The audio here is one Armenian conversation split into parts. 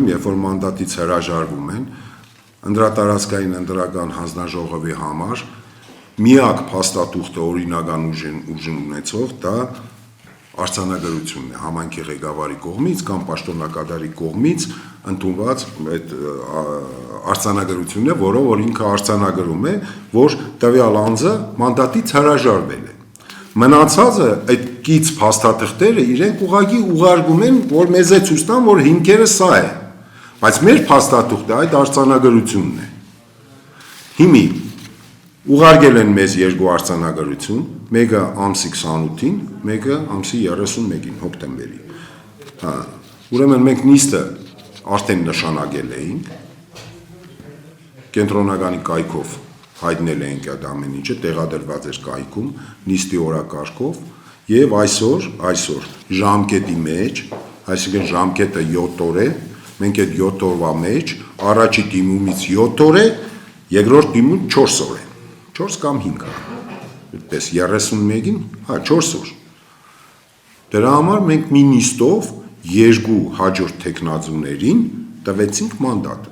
Երբ որ մանդատից հրաժարվում են, ընդրատարածքային ընտրական հանձնաժողովի համար միակ փաստաթուղթը օրինական ուժ ունեցող դա արձանագրությունն է համայնքի ղեկավարի կողմից կամ պաշտոնակատարի կողմից ընդունված այդ արձանագրությունն է, որով որ ինքը արձանագրում է, որ տվյալ անձը մանդատից հրաժարվել է։ Մնացածը այդ կից փաստաթղթերը իրենք ուղղակի ուղարկում են, որ մեզ է ցույց տան, որ հիմքերը սա է, բայց մեր փաստաթուղթը այդ արձանագրությունն է։ Հիմի ուղարկել են մեզ երկու արձանագրություն, մեկը ամսի 28-ին, մեկը ամսի 31-ին, հոկտեմբերի։ Ուրեմն մենք նիստը արդեն նշանակել էինք, կենտրոնականի կայքով հայտնել էինք այդ ամեն ինչը, տեղադրված էր կայքում, նիստի օրակարգով, եւ այսօր ժամկետի մեջ, այսինքն ժամկետը 7 օր է, մենք այդ 7 օրվա մեջ առաջի դիմումից 7 օր է, երկրորդ դիմում 4 օր է, 4 կամ 5 օր, այդպես 31-ին, 4 օր։ Դրա համար մենք մի նիստով երկու հաջորդ թեկնածուներին տվեցինք մանդատ։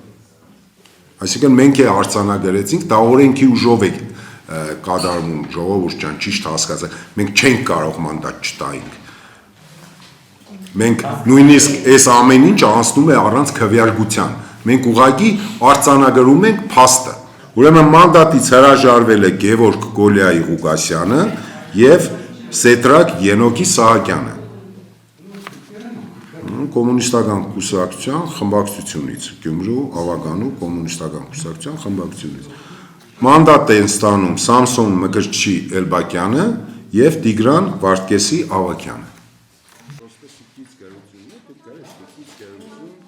Այսինքն մենք է արձանագրեցինք, դա օրենքի ուժով է կատարվում, ժողովուրդ ջան, ճիշտ հասկացեք, մենք չենք կարող մանդատ չտայինք։ Մենք նույնիսկ այս ամեն ինչ անցնում է առանց քվեարկության։ Մենք ուղղակի արձանագրում ենք փաստը։ Ուրեմն մանդատից հրաժարվել է Գևորգ Գոլիայի Ղուկասյանը եւ Սեդրակ Ենոկի Սահակյանը։ Կոմունիստական կուսակցության խմբակցությունից, Գյումրու ավագանու կոմունիստական կուսակցության խմբակցությունից։ Մանդատ են ստանում Սամսոն Մկրտչի Էլբակյանը եւ Տիգրան Վարդգեսի Ավագյանը։